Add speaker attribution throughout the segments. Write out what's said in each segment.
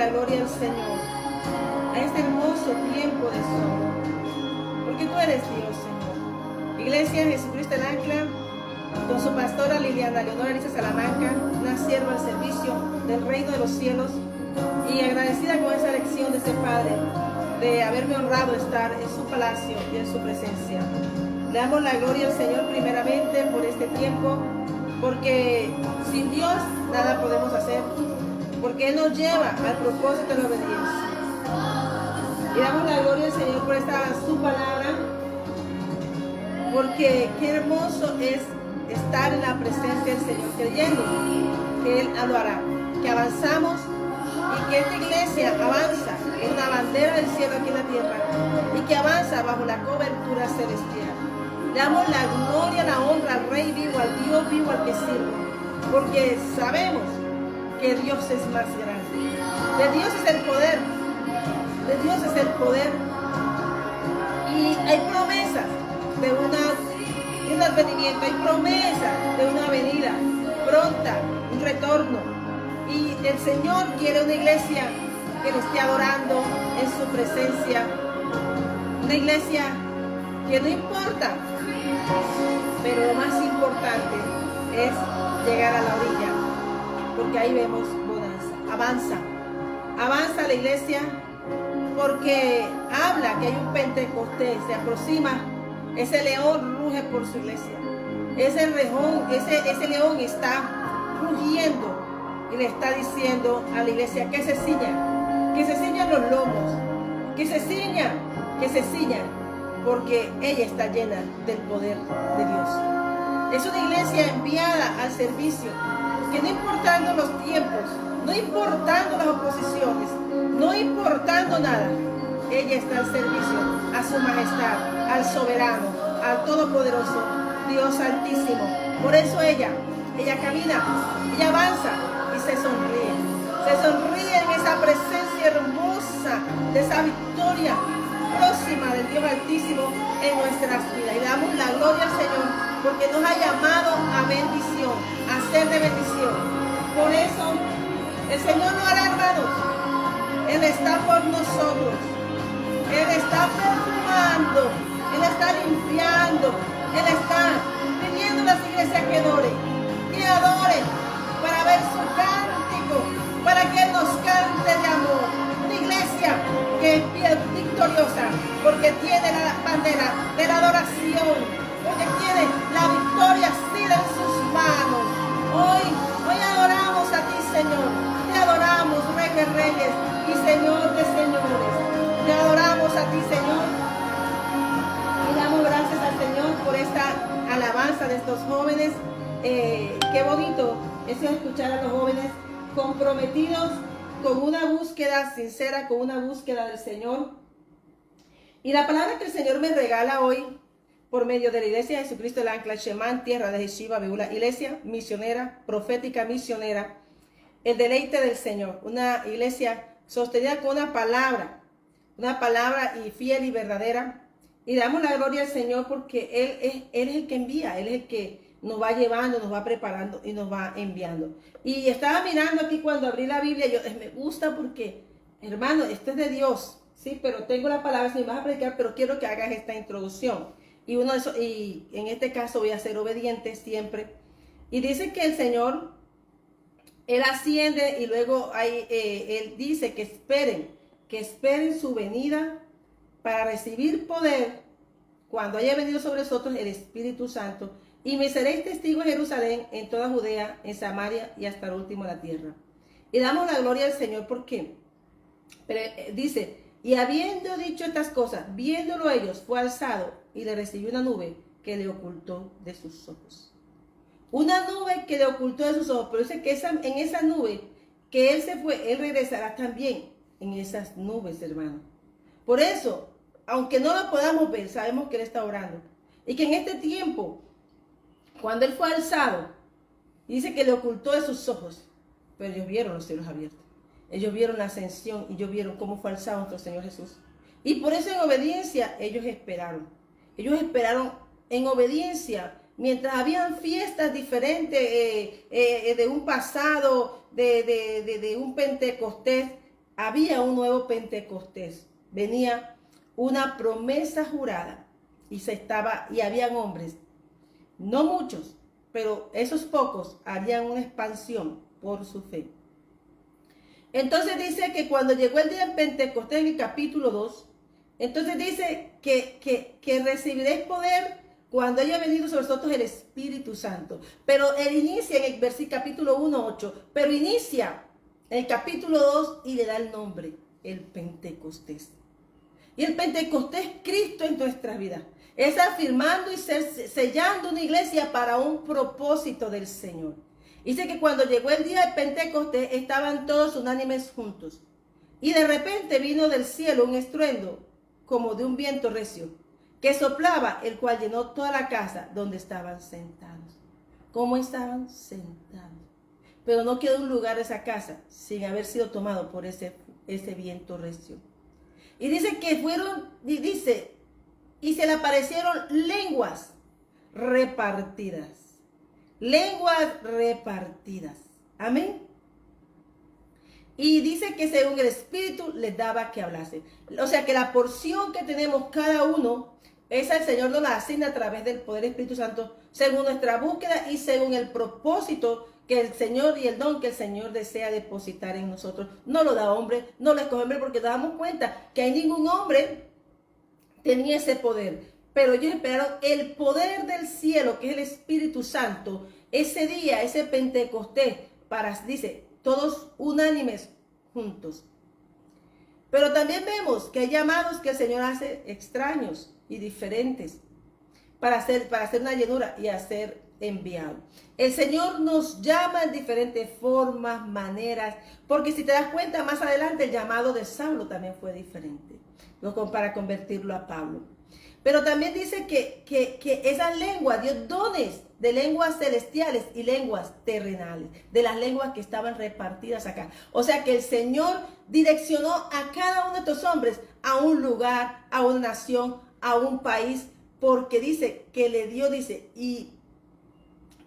Speaker 1: la gloria al Señor, a este hermoso tiempo de su amor, porque tú eres Dios, Señor. Iglesia Jesucristo el Ancla, con su pastora Liliana Leonora Elisa Salamanca, una sierva al servicio del reino de los cielos, y agradecida con esa elección de ese Padre, de haberme honrado estar en su palacio y en su presencia. Le damos la gloria al Señor primeramente por este tiempo, porque sin Dios nada podemos hacer, porque Él nos lleva al propósito de la obediencia. Y damos la gloria al Señor por esta su palabra, porque qué hermoso es estar en la presencia del Señor, creyendo que Él lo hará, que avanzamos y que esta iglesia avanza en una bandera del cielo aquí en la tierra y que avanza bajo la cobertura celestial. Le damos la gloria, la honra al Rey vivo, al Dios vivo al que sirvo, porque sabemos que Dios es más grande. De Dios es el poder, de Dios es el poder, y hay promesas de un advenimiento, hay promesas de una venida pronta, un retorno, y el Señor quiere una iglesia que le esté adorando en su presencia, una iglesia que no importa, pero lo más importante es llegar a la orilla, porque ahí vemos bonanza. Avanza la iglesia, porque habla que hay un Pentecostés, se aproxima, ese león ruge por su iglesia, ese león está rugiendo y le está diciendo a la iglesia que se ciñan los lomos, que se ciñan, porque ella está llena del poder de Dios. Es una iglesia enviada al servicio, que no importando los tiempos, no importando las oposiciones, no importando nada, ella está al servicio a su majestad, al soberano, al todopoderoso, Dios altísimo. Por eso ella camina, ella avanza y se sonríe en esa presencia hermosa de esa victoria próxima del Dios altísimo en nuestras vidas. Y damos la gloria al Señor, porque nos ha llamado a bendición, a ser de bendición. Por eso el Señor no hará, hermanos, Él está por nosotros, Él está perfumando, Él está limpiando, Él está pidiendo a las iglesias que adoren, para ver su cántico, para que Él nos cante de amor. Una iglesia que es victoriosa, porque tiene la bandera de la adoración, porque tiene la victoria asida en sus manos. Hoy adoramos a ti, Señor. Te adoramos, Rey de Reyes y Señor de Señores. Te adoramos a ti, Señor. Y damos gracias al Señor por esta alabanza de estos jóvenes. Qué bonito es escuchar a los jóvenes comprometidos con una búsqueda sincera, con una búsqueda del Señor. Y la palabra que el Señor me regala hoy, por medio de la Iglesia de Jesucristo el Ancla, Shemán, tierra de Yeshiva, Beula, iglesia misionera, profética misionera, el deleite del Señor, una iglesia sostenida con una palabra y fiel y verdadera. Y damos la gloria al Señor, porque Él es el que envía, Él es el que nos va llevando, nos va preparando y nos va enviando. Y estaba mirando aquí cuando abrí la Biblia, me gusta porque, hermano, esto es de Dios, sí, pero tengo la palabra, si me vas a predicar, pero quiero que hagas esta introducción. Y en este caso voy a ser obediente siempre. Y dice que el Señor, Él asciende, y luego Él dice que esperen su venida para recibir poder cuando haya venido sobre nosotros el Espíritu Santo, y me seréis testigos en Jerusalén, en toda Judea, en Samaria y hasta el último de la tierra. Y damos la gloria al Señor, porque dice, y habiendo dicho estas cosas, viéndolo ellos, fue alzado y le recibió una nube que le ocultó de sus ojos. Una nube que le ocultó de sus ojos, pero dice que en esa nube que Él se fue, Él regresará también en esas nubes, hermano. Por eso, aunque no lo podamos ver, sabemos que Él está orando. Y que en este tiempo, cuando Él fue alzado, dice que le ocultó de sus ojos, pero ellos vieron los cielos abiertos. Ellos vieron la ascensión y ellos vieron cómo fue alzado nuestro Señor Jesús. Y por eso en obediencia ellos esperaron. Ellos esperaron en obediencia, mientras habían fiestas diferentes de un pasado, de un Pentecostés. había un nuevo Pentecostés. Venía una promesa jurada y habían hombres, no muchos, pero esos pocos harían una expansión por su fe. Entonces dice que cuando llegó el día de Pentecostés, en el capítulo 2, entonces dice que recibiréis poder cuando haya venido sobre vosotros el Espíritu Santo. Pero él inicia en el versículo capítulo 1, 8, pero inicia en el capítulo 2 y le da el nombre, el Pentecostés. Y el Pentecostés es Cristo en nuestras vidas. Es afirmando y sellando una iglesia para un propósito del Señor. Dice que cuando llegó el día de Pentecostés estaban todos unánimes juntos. Y de repente vino del cielo un estruendo como de un viento recio que soplaba, el cual llenó toda la casa donde estaban sentados. ¿Cómo estaban sentados? Pero no quedó un lugar de esa casa sin haber sido tomado por ese viento recio. Y dice que y se le aparecieron lenguas repartidas. Lenguas repartidas. Amén. Y dice que según el Espíritu les daba que hablase. O sea que la porción que tenemos cada uno, esa el Señor nos la asigna a través del poder del Espíritu Santo, según nuestra búsqueda y según el propósito que el Señor y el don que el Señor desea depositar en nosotros. No lo da hombre, no lo escoge hombre, porque nos damos cuenta que hay ningún hombre tenía ese poder. Pero ellos esperaron el poder del cielo, que es el Espíritu Santo, ese día, ese Pentecostés, dice, todos unánimes juntos. Pero también vemos que hay llamados que el Señor hace extraños y diferentes para hacer una llenura y a ser enviado. El Señor nos llama en diferentes formas, maneras, porque si te das cuenta más adelante el llamado de Saulo también fue diferente, para convertirlo a Pablo. Pero también dice que esas lenguas, Dios dones de lenguas celestiales y lenguas terrenales, de las lenguas que estaban repartidas acá. O sea que el Señor direccionó a cada uno de estos hombres a un lugar, a una nación, a un país, porque dice que le dio, dice, y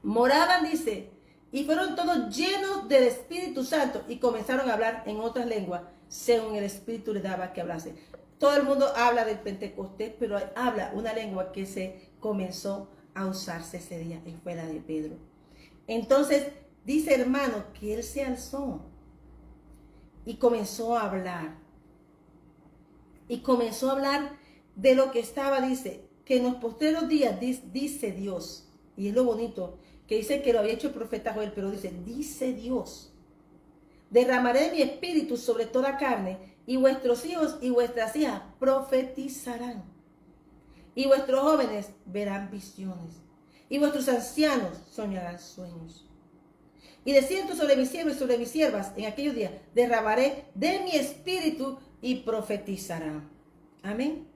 Speaker 1: moraban, dice, y fueron todos llenos del Espíritu Santo y comenzaron a hablar en otras lenguas, según el Espíritu les daba que hablase. Todo el mundo habla del Pentecostés, pero habla una lengua que se comenzó a usarse ese día y fue la de Pedro. Entonces, dice hermano que él se alzó y comenzó a hablar. Y comenzó a hablar de lo que estaba, dice, que en los postreros días, dice Dios, y es lo bonito, que dice que lo había hecho el profeta Joel, pero dice Dios, derramaré mi espíritu sobre toda carne, y vuestros hijos y vuestras hijas profetizarán, y vuestros jóvenes verán visiones, y vuestros ancianos soñarán sueños. Y de cierto sobre mis siervos y sobre mis siervas en aquellos días derramaré de mi espíritu y profetizarán. Amén.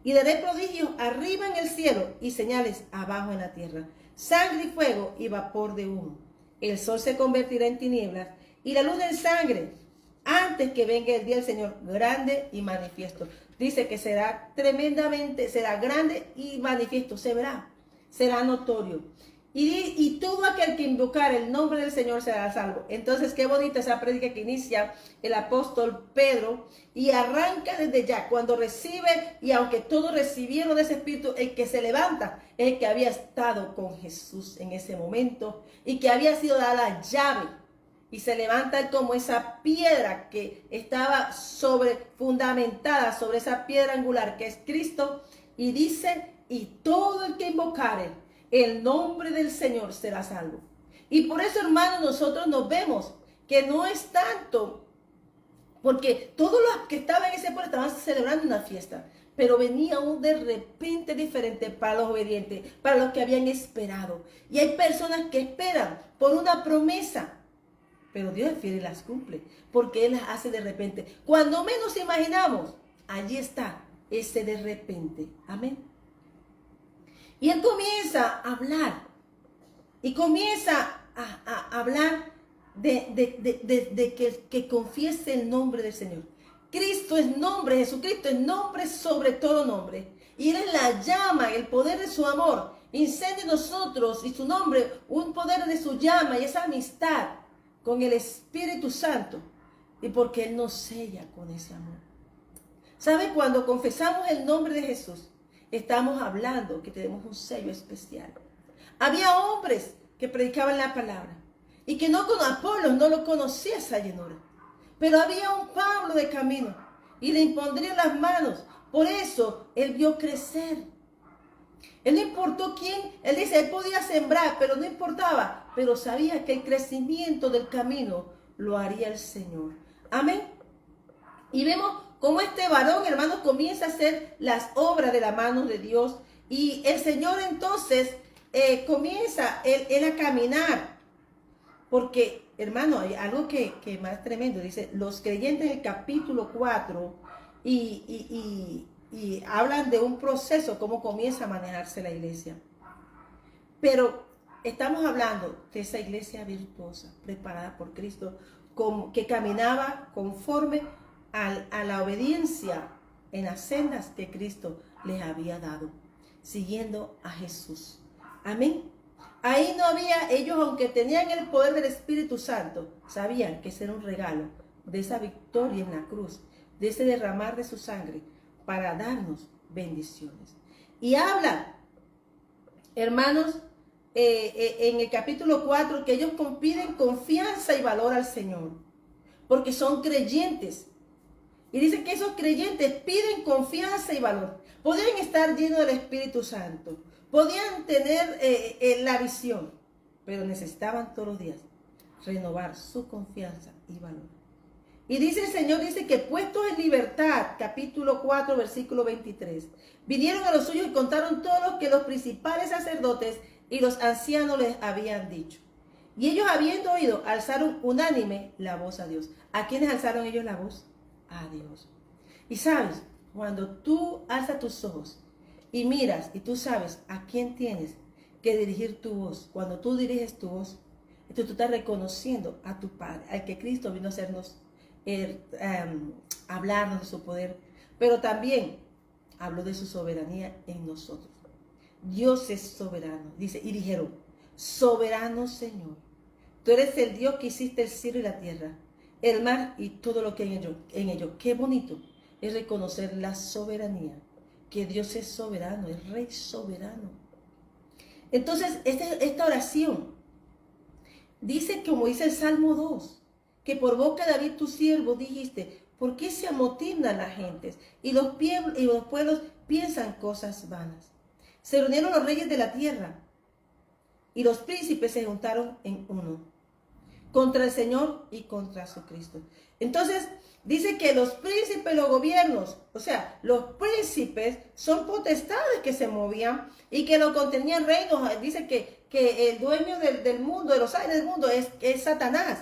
Speaker 1: Y daré prodigios arriba en el cielo y señales abajo en la tierra, sangre y fuego y vapor de humo. El sol se convertirá en tinieblas y la luna en sangre, antes que venga el día del Señor grande y manifiesto. Dice que será grande y manifiesto, será notorio. Y todo aquel que invocar el nombre del Señor será salvo. Entonces, qué bonita esa prédica que inicia el apóstol Pedro y arranca desde ya, cuando recibe, y aunque todos recibieron ese espíritu, el que se levanta es el que había estado con Jesús en ese momento y que había sido dada la llave. Y se levanta como esa piedra que estaba fundamentada sobre esa piedra angular que es Cristo, y dice, y todo el que invocare el nombre del Señor será salvo. Y por eso, hermanos, nosotros nos vemos que no es tanto, porque todos los que estaban en ese pueblo estaban celebrando una fiesta, pero venía un de repente diferente para los obedientes, para los que habían esperado. Y hay personas que esperan por una promesa, pero Dios es fiel y las cumple, porque Él las hace de repente. Cuando menos imaginamos, allí está ese de repente. Amén. Y Él comienza a hablar. Y comienza a hablar de que confiese el nombre del Señor. Cristo es nombre, Jesucristo es nombre sobre todo nombre. Y Él es la llama, el poder de su amor. Incendia en nosotros y su nombre, un poder de su llama y esa amistad con el Espíritu Santo y porque Él nos sella con ese amor. ¿Sabe? Cuando confesamos el nombre de Jesús, estamos hablando que tenemos un sello especial. Había hombres que predicaban la palabra y que no con Apolo no lo conocía esa llenura. Pero había un Pablo de camino y le impondría las manos. Por eso Él vio crecer. Él no importó quién, Él dice, Él podía sembrar, pero no importaba. Pero sabía que el crecimiento del camino lo haría el Señor. Amén. Y vemos cómo este varón, hermanos, comienza a hacer las obras de la mano de Dios. Y el Señor entonces comienza él a caminar. Porque, hermano, hay algo que más tremendo. Dice, los creyentes en el capítulo 4 y hablan de un proceso, cómo comienza a manejarse la iglesia. Pero estamos hablando de esa iglesia virtuosa, preparada por Cristo, que caminaba conforme a la obediencia en las sendas que Cristo les había dado, siguiendo a Jesús. Amén. Ahí no había, ellos aunque tenían el poder del Espíritu Santo, sabían que ese era un regalo de esa victoria en la cruz, de ese derramar de su sangre para darnos bendiciones. Y habla, hermanos, en el capítulo 4, que ellos piden confianza y valor al Señor, porque son creyentes. Y dice que esos creyentes piden confianza y valor. Podían estar llenos del Espíritu Santo, podían tener la visión, pero necesitaban todos los días renovar su confianza y valor. Y dice el Señor, dice que puestos en libertad, capítulo 4, versículo 23, vinieron a los suyos y contaron todo lo que los principales sacerdotes y los ancianos les habían dicho. Y ellos, habiendo oído, alzaron unánime la voz a Dios. ¿A quiénes alzaron ellos la voz? A Dios. Y sabes, cuando tú alzas tus ojos y miras y tú sabes a quién tienes que dirigir tu voz, cuando tú diriges tu voz, entonces tú estás reconociendo a tu Padre, al que Cristo vino a hacernos hablarnos de su poder, pero también habló de su soberanía en nosotros. Dios es soberano, dice, y dijeron, soberano Señor, tú eres el Dios que hiciste el cielo y la tierra, el mar y todo lo que hay en ello. Qué bonito es reconocer la soberanía, que Dios es soberano, es Rey soberano. Entonces, esta oración dice, como dice el Salmo 2, que por boca de David tu siervo dijiste, ¿por qué se amotinan las gentes? Y los pueblos piensan cosas vanas. Se reunieron los reyes de la tierra y los príncipes se juntaron en uno, contra el Señor y contra su Cristo. Entonces, dice que los príncipes, los gobiernos, o sea, los príncipes son potestades que se movían y que lo contenían reinos. Dice que el dueño del mundo, de los aires del mundo, es Satanás.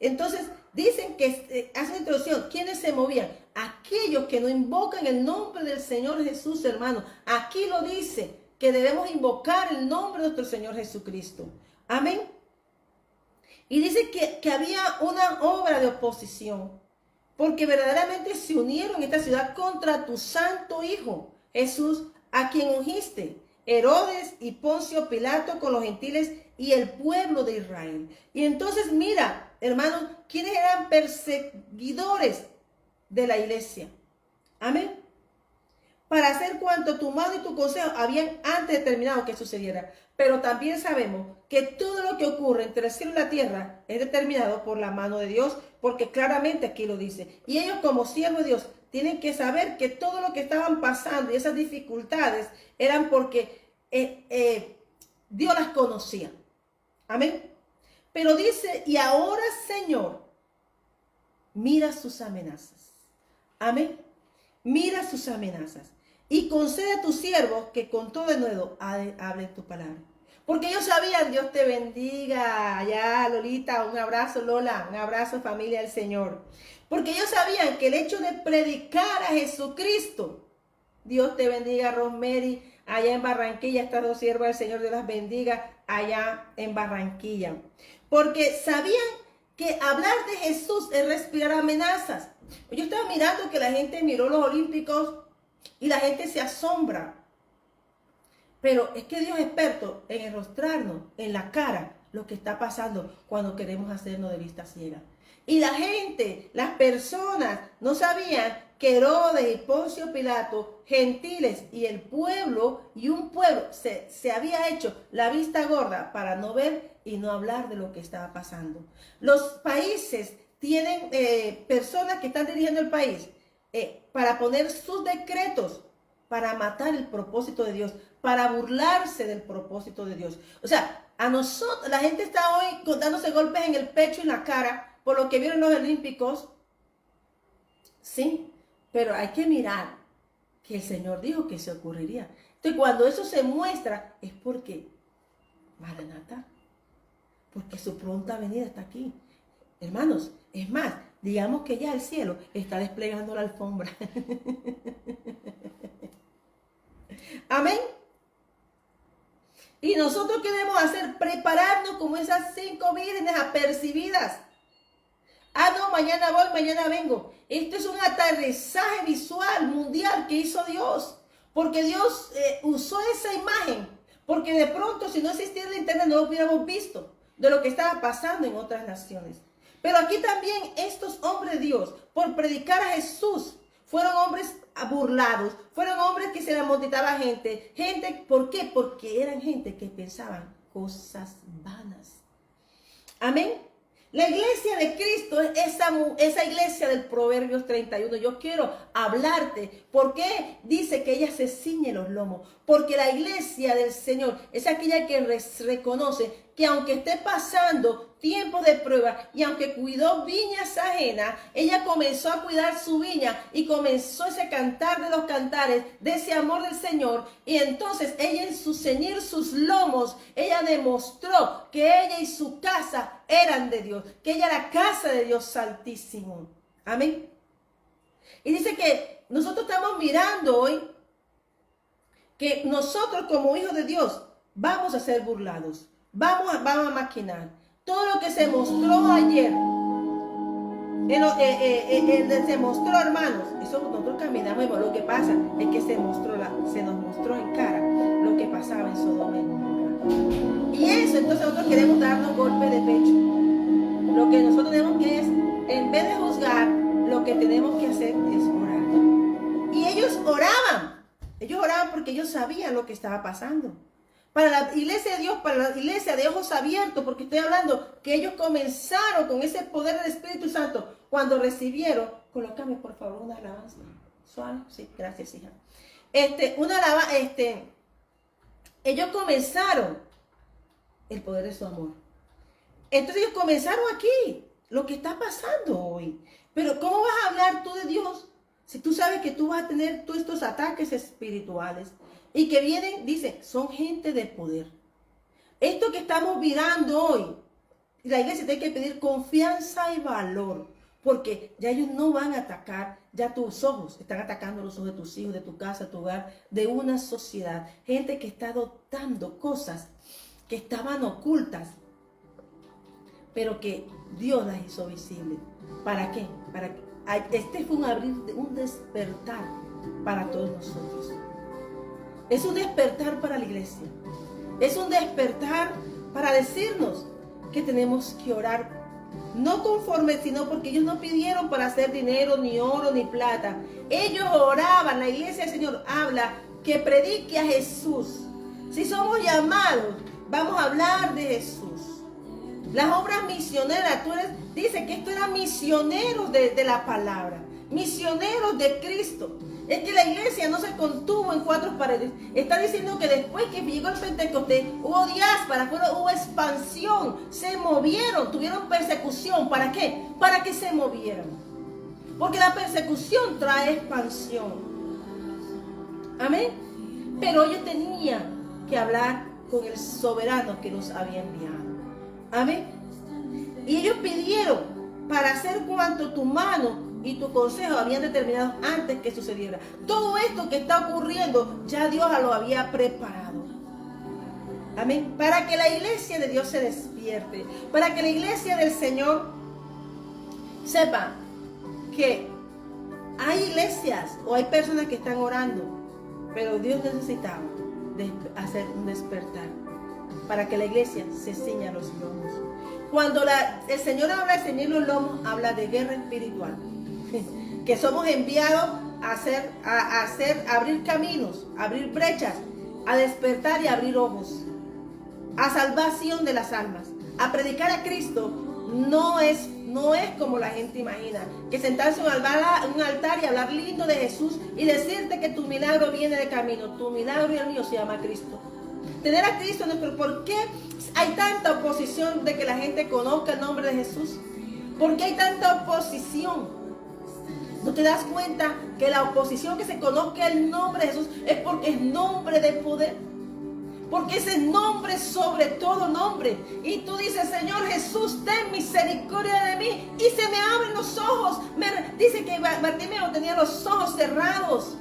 Speaker 1: Entonces, dicen que, hacen la introducción, ¿quiénes se movían? Aquellos que no invocan el nombre del Señor Jesús, hermano. Aquí lo dice, que debemos invocar el nombre de nuestro Señor Jesucristo. Amén. Y dice que había una obra de oposición, porque verdaderamente se unieron en esta ciudad contra tu santo Hijo, Jesús, a quien ungiste, Herodes y Poncio Pilato con los gentiles y el pueblo de Israel. Y entonces mira, hermanos, ¿quiénes eran perseguidores de la iglesia? Amén. Para hacer cuanto tu mano y tu consejo habían antes determinado que sucediera. Pero también sabemos que todo lo que ocurre entre el cielo y la tierra es determinado por la mano de Dios, porque claramente aquí lo dice. Y ellos, como siervos de Dios, tienen que saber que todo lo que estaban pasando y esas dificultades eran porque Dios las conocía. Amén. Pero dice, y ahora, Señor, mira sus amenazas. Amén. Mira sus amenazas. Y concede a tus siervos que con todo denuedo hablen tu palabra. Porque ellos sabían, Dios te bendiga. Ya, Lolita, un abrazo, Lola, un abrazo, familia del Señor. Porque ellos sabían que el hecho de predicar a Jesucristo, Dios te bendiga, Rosemary, allá en Barranquilla, estas dos siervas del Señor, Dios las bendiga, allá en Barranquilla. Porque sabían que hablar de Jesús es respirar amenazas. Yo estaba mirando que la gente miró los Olímpicos y la gente se asombra. Pero es que Dios es experto en enrostrarnos en la cara lo que está pasando cuando queremos hacernos de vista ciega. Y la gente, las personas, no sabían que Herodes y Poncio Pilato, gentiles y el pueblo, y un pueblo, se había hecho la vista gorda para no ver y no hablar de lo que estaba pasando. Los países tienen personas que están dirigiendo el país para poner sus decretos, para matar el propósito de Dios, para burlarse del propósito de Dios. O sea, a nosotros, la gente está hoy dándose golpes en el pecho y en la cara por lo que vieron los olímpicos. Sí, pero hay que mirar que el Señor dijo que se ocurriría. Entonces, cuando eso se muestra, es porque Maranatá, porque su pronta venida está aquí. Hermanos, es más, digamos que ya el cielo está desplegando la alfombra. Amén. Y nosotros ¿qué debemos hacer? Prepararnos como esas 5 vírgenes apercibidas. Ah, no, mañana voy, mañana vengo. Esto es un aterrizaje visual mundial que hizo Dios. Porque Dios usó esa imagen. Porque de pronto, si no existiera el internet, no lo hubiéramos visto de lo que estaba pasando en otras naciones. Pero aquí también estos hombres de Dios, por predicar a Jesús, fueron hombres burlados, fueron hombres que se les motivaba gente. Gente, ¿por qué? Porque eran gente que pensaban cosas vanas. Amén. La iglesia de Cristo es esa iglesia del Proverbios 31. Yo quiero hablarte. ¿Por qué dice que ella se ciñe los lomos? Porque la iglesia del Señor es aquella que reconoce que aunque esté pasando tiempos de prueba y aunque cuidó viñas ajenas, ella comenzó a cuidar su viña y comenzó ese cantar de los cantares, de ese amor del Señor. Y entonces ella en su ceñir sus lomos, ella demostró que ella y su casa eran de Dios, que ella era casa de Dios Altísimo. Amén. Y dice que nosotros estamos mirando hoy que nosotros como hijos de Dios vamos a ser burlados, vamos a maquinar. Todo lo que se mostró ayer, se mostró, hermanos, eso nosotros caminamos y lo que pasa es que se nos mostró en cara lo que pasaba en Sodoma y Gomorra. Y eso, entonces nosotros queremos darnos golpe de pecho. Lo que nosotros tenemos que es, en vez de juzgar, lo que tenemos que hacer es orar. Y ellos oraban porque ellos sabían lo que estaba pasando. Para la iglesia de Dios, para la iglesia de ojos abiertos, porque estoy hablando que ellos comenzaron con ese poder del Espíritu Santo cuando recibieron. Colócame por favor una alabanza suave. Sí, gracias, hija. Ellos comenzaron el poder de su amor. Entonces ellos comenzaron aquí, lo que está pasando hoy. Pero ¿cómo vas a hablar tú de Dios si tú sabes que tú vas a tener todos estos ataques espirituales? Y que vienen, dicen, son gente de poder. Esto que estamos mirando hoy, la iglesia tiene que pedir confianza y valor. Porque ya ellos no van a atacar, ya tus ojos están atacando los ojos de tus hijos, de tu casa, de tu hogar, de una sociedad. Gente que está adoptando cosas que estaban ocultas, pero que Dios las hizo visibles. ¿Para qué? Este fue un despertar para todos nosotros. Es un despertar para la iglesia. Es un despertar para decirnos que tenemos que orar. No conforme, sino porque ellos no pidieron para hacer dinero, ni oro, ni plata. Ellos oraban. La iglesia del Señor habla que predique a Jesús. Si somos llamados, vamos a hablar de Jesús. Las obras misioneras, dice que esto eran misioneros de la palabra. Misioneros de Cristo. Es que la iglesia no se contuvo en 4 paredes. Está diciendo que después que llegó el Pentecostés, hubo diáspora, hubo expansión, se movieron, tuvieron persecución. ¿Para qué? Para que se movieran. Porque la persecución trae expansión. Amén. Pero ellos tenían que hablar con el soberano que los había enviado. Amén. Y ellos pidieron para hacer cuanto tu mano y tu consejo habían determinado antes que sucediera. Todo esto que está ocurriendo, ya Dios lo había preparado. Amén. Para que la iglesia de Dios se despierte. Para que la iglesia del Señor sepa que hay iglesias o hay personas que están orando, pero Dios necesitaba hacer un despertar. para que la iglesia se ciña los lomos. Cuando el Señor habla de ceñir los lomos, habla de guerra espiritual. Que somos enviados a abrir caminos, abrir brechas, a despertar y abrir ojos, a salvación de las almas, a predicar a Cristo. No es como la gente imagina, que sentarse en un altar y hablar lindo de Jesús y decirte que tu milagro viene de camino. Tu milagro y el mío se llama Cristo. Tener a Cristo en nuestro... ¿Por qué hay tanta oposición de que la gente conozca el nombre de Jesús? ¿Por qué hay tanta oposición? ¿No te das cuenta que la oposición que se conozca el nombre de Jesús es porque es nombre de poder? Porque ese nombre sobre todo nombre. Y tú dices, Señor Jesús, ten misericordia de mí. Y se me abren los ojos. Dice que Bartimeo tenía los ojos cerrados.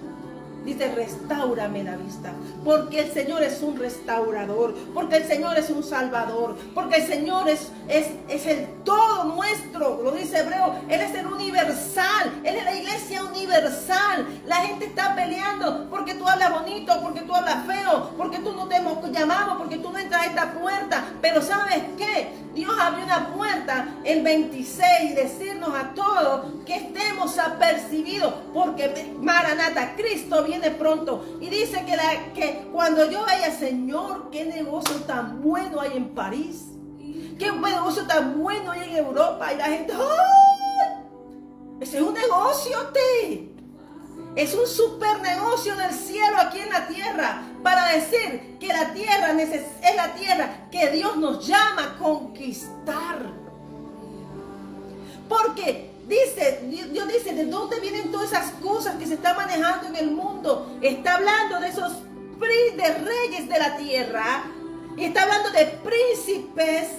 Speaker 1: Dice, restáurame la vista. Porque el Señor es un restaurador. Porque el Señor es un salvador. Porque el Señor es el todo nuestro. Lo dice Hebreo. Él es el universal. Él es la iglesia universal. La gente está peleando porque tú hablas bonito, porque tú hablas feo, porque tú no te hemos llamado, porque tú no entras a esta puerta. Pero ¿sabes qué? Dios abrió una puerta el 26, decirnos a todos que estemos apercibidos, porque Maranata, Cristo viene pronto. Y dice que cuando yo vaya, Señor, qué negocio tan bueno hay en París, qué negocio tan bueno hay en Europa. Y la gente, ¡ay! Ese es un negocio, es un super negocio del cielo aquí en la tierra, para decir que la tierra es la tierra que Dios nos llama a conquistar. Porque Dios dice, ¿de dónde vienen todas esas cosas que se están manejando en el mundo? Está hablando de esos de reyes de la tierra, y está hablando de príncipes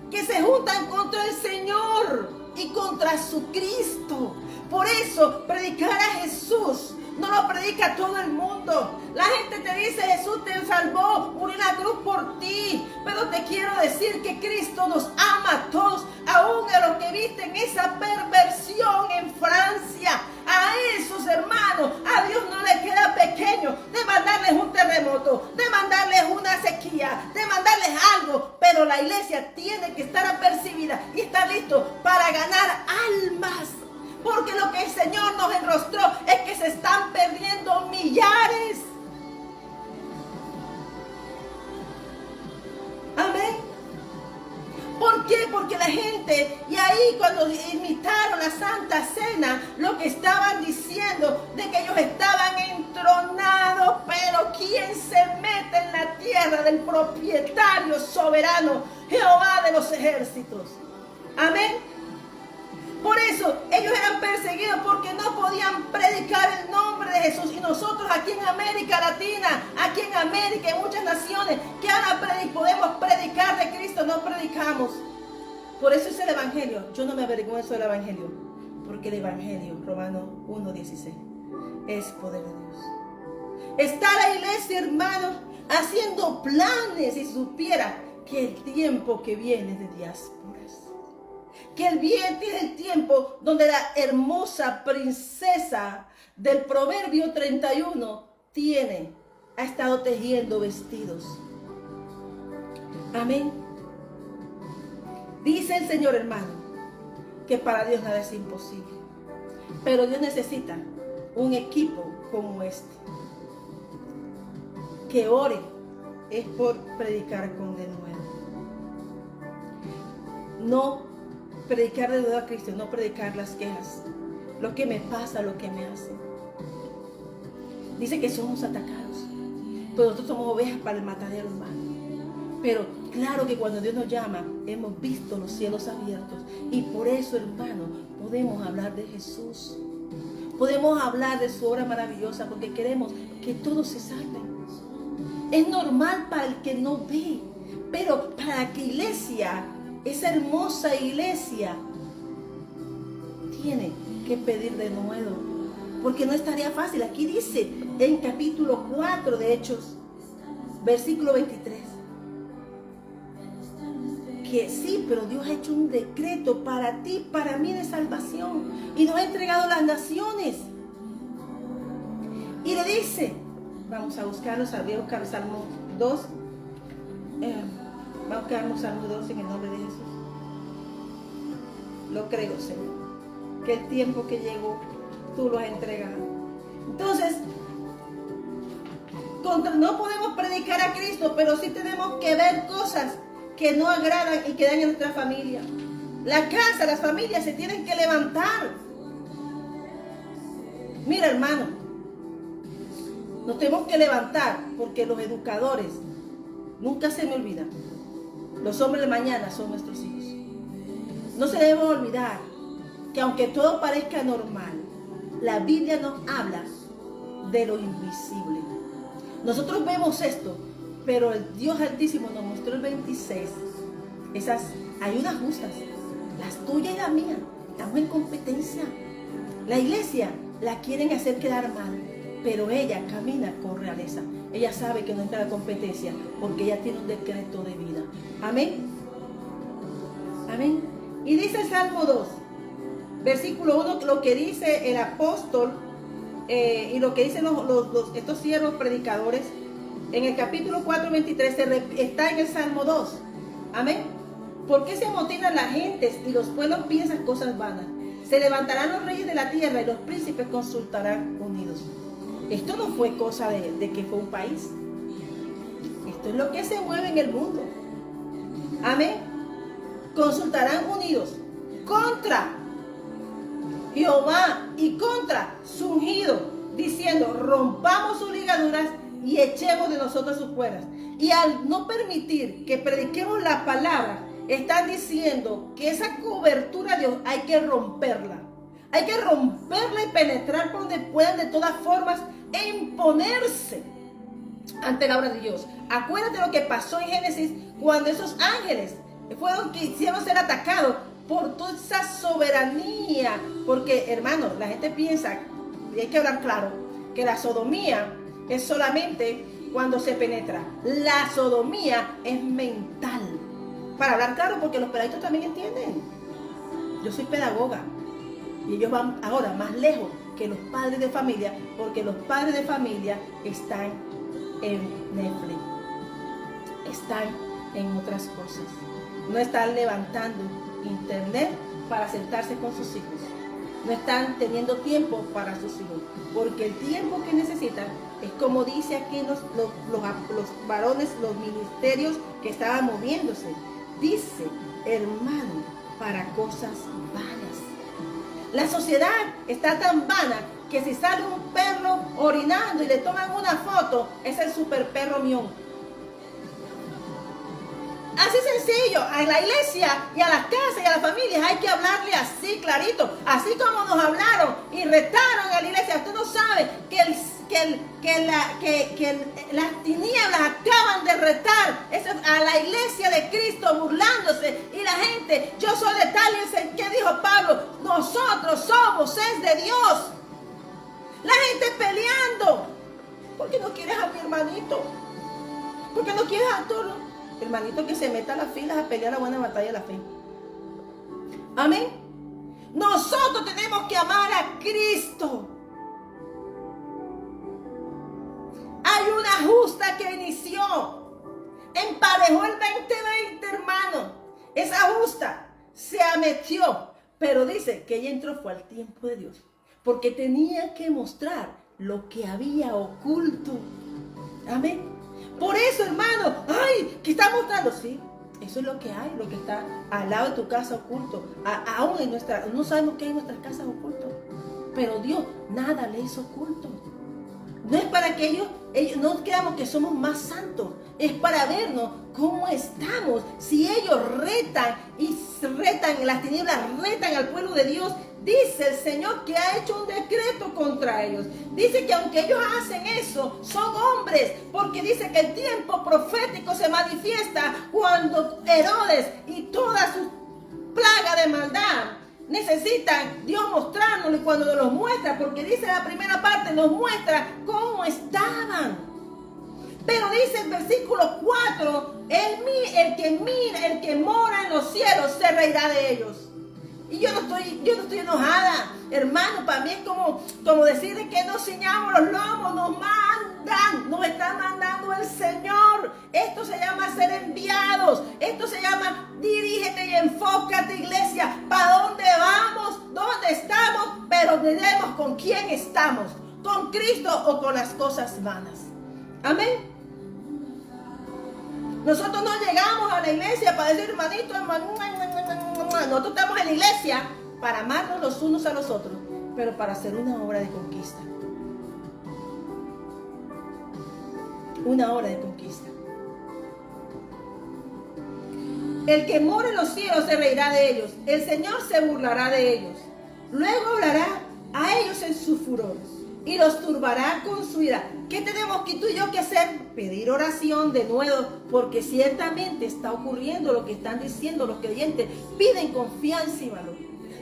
Speaker 1: que se juntan contra el Señor y contra su Cristo. Por eso, predicar a Jesús no lo predica todo el mundo. La gente te dice, Jesús te salvó, murió en la cruz por ti. Pero te quiero decir que Cristo nos ama a todos, aún a los que visten esa perversión en Francia. A esos hermanos, a Dios no le queda pequeño de mandarles un terremoto, de mandarles una sequía, de mandarles algo. Pero la iglesia tiene que estar apercibida y estar listo para ganar almas. Porque lo que el Señor nos enrostró es que se están perdiendo millares. Amén. ¿Por qué? Porque la gente, y ahí cuando imitaron la Santa Cena, lo que estaban diciendo de que ellos estaban entronados, pero ¿quién se mete en la tierra del propietario soberano, Jehová de los ejércitos? Amén. Por eso ellos eran perseguidos porque no podían predicar el nombre de Jesús. Y nosotros aquí en América Latina, aquí en América, en muchas naciones, que ahora podemos predicar de Cristo, no predicamos. Por eso es el Evangelio. Yo no me avergüenzo del Evangelio, porque el Evangelio, Romanos 1:16, es poder de Dios. Está la iglesia, hermanos, haciendo planes, y supiera que el tiempo que viene es de diásporas. Que el bien tiene el tiempo donde la hermosa princesa del Proverbio 31 ha estado tejiendo vestidos. Amén. Dice el Señor, hermano, que para Dios nada es imposible. Pero Dios necesita un equipo como este, que ore es por predicar con denuedo. No predicar de nuevo a Cristo, no predicar las quejas, lo que me pasa, lo que me hacen. Dice que somos atacados, pero nosotros somos ovejas para el matadero humano. Pero claro que cuando Dios nos llama, hemos visto los cielos abiertos, y por eso, hermano, podemos hablar de Jesús. Podemos hablar de su obra maravillosa, porque queremos que todos se salven. Es normal para el que no ve, pero para que iglesia, esa hermosa iglesia, tiene que pedir de nuevo, porque no estaría fácil. Aquí dice en capítulo 4 de Hechos, versículo 23, que sí, pero Dios ha hecho un decreto para ti, para mí, de salvación, y nos ha entregado las naciones. Y le dice, vamos a buscarlo, voy a buscar el Salmo 2, Vamos a quedarnos Salmo 2 en el nombre de Jesús. Lo creo, Señor, que el tiempo que llegó, tú lo has entregado. Entonces, no podemos predicar a Cristo, pero sí tenemos que ver cosas que no agradan y que dañan a nuestra familia. La casa, las familias se tienen que levantar. Mira, hermano, nos tenemos que levantar porque los educadores, nunca se me olvida, los hombres de mañana son nuestros hijos. No se debe olvidar que aunque todo parezca normal, la Biblia nos habla de lo invisible. Nosotros vemos esto, pero el Dios Altísimo nos mostró el 26. Esas ayudas justas, las tuyas y las mías, estamos en competencia. La iglesia la quieren hacer quedar mal, pero ella camina con realeza. Ella sabe que no entra en la competencia porque ella tiene un decreto de vida. Amén. Amén. Y dice el Salmo 2, versículo 1, lo que dice el apóstol y lo que dicen estos siervos predicadores en el capítulo 4, 23, está en el Salmo 2. Amén. ¿Por qué se amotinan las gentes y los pueblos piensan cosas vanas? Se levantarán los reyes de la tierra y los príncipes consultarán unidos. Esto no fue cosa de que fue un país. Esto es lo que se mueve en el mundo. Amén. Consultarán unidos contra Jehová y contra su ungido, diciendo: rompamos sus ligaduras y echemos de nosotros sus cuerdas. Y al no permitir que prediquemos la palabra, están diciendo que esa cobertura de Dios hay que romperla. Hay que romperla y penetrar por donde puedan de todas formas e imponerse ante la obra de Dios. Acuérdate lo que pasó en Génesis cuando esos ángeles fueron que hicieron ser atacados por toda esa soberanía. Porque, hermano, la gente piensa, y hay que hablar claro, que la sodomía es solamente cuando se penetra. La sodomía es mental. Para hablar claro, porque los peladitos también entienden. Yo soy pedagoga y ellos van ahora más lejos que los padres de familia, porque los padres de familia están en Netflix, están en otras cosas. No están levantando internet para sentarse con sus hijos. No están teniendo tiempo para sus hijos, porque el tiempo que necesitan es como dice aquí los varones, los ministerios que estaban moviéndose. Dice, hermano, para cosas vanas. La sociedad está tan vana que si sale un perro orinando y le toman una foto, es el super perro mión. Así sencillo, a la iglesia y a las casas y a las familias hay que hablarle así clarito, así como nos hablaron y retaron a la iglesia. Usted no sabe que las tinieblas acaban de retar a la iglesia de Cristo burlándose y la gente, yo soy de tal y ¿qué dijo Pablo? Nosotros somos, es de Dios. La gente peleando. ¿Por qué no quieres a mi hermanito? ¿Por qué no quieres a tu hermanito que se meta a las filas a pelear la buena batalla de la fe? Amén. Nosotros tenemos que amar a Cristo. Hay una justa que inició, emparejó el 2020, hermano. Esa justa se metió, pero dice que ella entró fue al tiempo de Dios, porque tenía que mostrar lo que había oculto. Amén. Por eso, hermano, ay, ¿qué está mostrando? Sí, eso es lo que hay, lo que está al lado de tu casa oculto. Aún en no sabemos qué hay en nuestras casas oculto, pero Dios nada le hizo oculto. No es para que ellos no creamos que somos más santos, es para vernos cómo estamos. Si ellos retan las tinieblas, retan al pueblo de Dios, dice el Señor que ha hecho un decreto contra ellos. Dice que aunque ellos hacen eso, son hombres, porque dice que el tiempo profético se manifiesta cuando Herodes y toda su plaga de maldad necesitan Dios mostrárnoslo, y cuando nos los muestra, porque dice la primera parte, nos muestra cómo estaban. Pero dice el versículo 4, el que mora en los cielos se reirá de ellos. Y yo no estoy enojada, hermano. Para mí es como decirle que nos ciñamos los lomos, nos están mandando el Señor. Esto se llama ser enviados. Esto se llama dirígete y enfócate, iglesia. ¿Para dónde vamos? ¿Dónde estamos? Pero veremos con quién estamos. ¿Con Cristo o con las cosas vanas? Amén. Nosotros no llegamos a la iglesia para decir, hermanito, hermano, nosotros estamos en la iglesia para amarnos los unos a los otros, pero para hacer una obra de conquista. Una obra de conquista. El que mora en los cielos se reirá de ellos. El Señor se burlará de ellos. Luego hablará a ellos en su furor y los turbará con su ira. ¿Qué tenemos que tú y yo que hacer? Pedir oración de nuevo, porque ciertamente está ocurriendo lo que están diciendo los creyentes. Piden confianza y valor.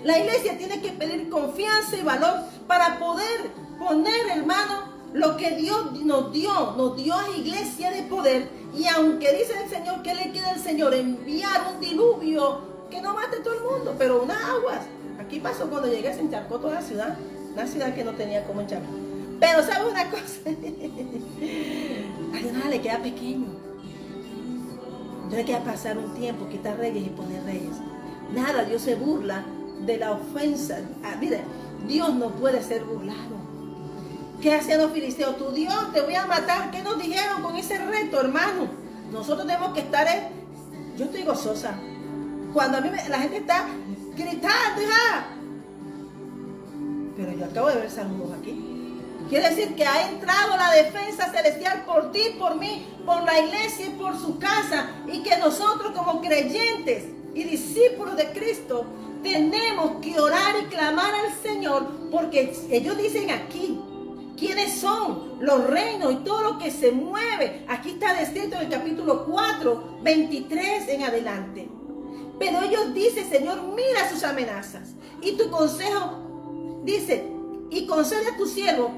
Speaker 1: La iglesia tiene que pedir confianza y valor para poder poner, hermano, lo que Dios nos dio a iglesia de poder. Y aunque dice el Señor que le queda al Señor enviar un diluvio que no mate a todo el mundo, pero unas aguas. Aquí pasó cuando llegué, se encharcó toda la ciudad. Una ciudad que no tenía cómo encharcar. Pero ¿sabes una cosa? A Dios nada le queda pequeño. No le queda pasar un tiempo, quitar reyes y poner reyes. Nada, Dios se burla de la ofensa. Mire, Dios no puede ser burlado. ¿Qué hacían los filisteos? Tu Dios, te voy a matar. ¿Qué nos dijeron con ese reto, hermano? Nosotros tenemos que estar yo estoy gozosa. Cuando a mí la gente está gritando, hija. Pero yo acabo de ver saludos aquí. Quiere decir que ha entrado la defensa celestial por ti, por mí, por la iglesia y por su casa. Y que nosotros como creyentes y discípulos de Cristo tenemos que orar y clamar al Señor. Porque ellos dicen aquí, ¿quiénes son los reinos y todo lo que se mueve? Aquí está descrito en el capítulo 4, 23 en adelante. Pero ellos dicen, Señor, mira sus amenazas. Y tu consejo dice, y concede a tu siervo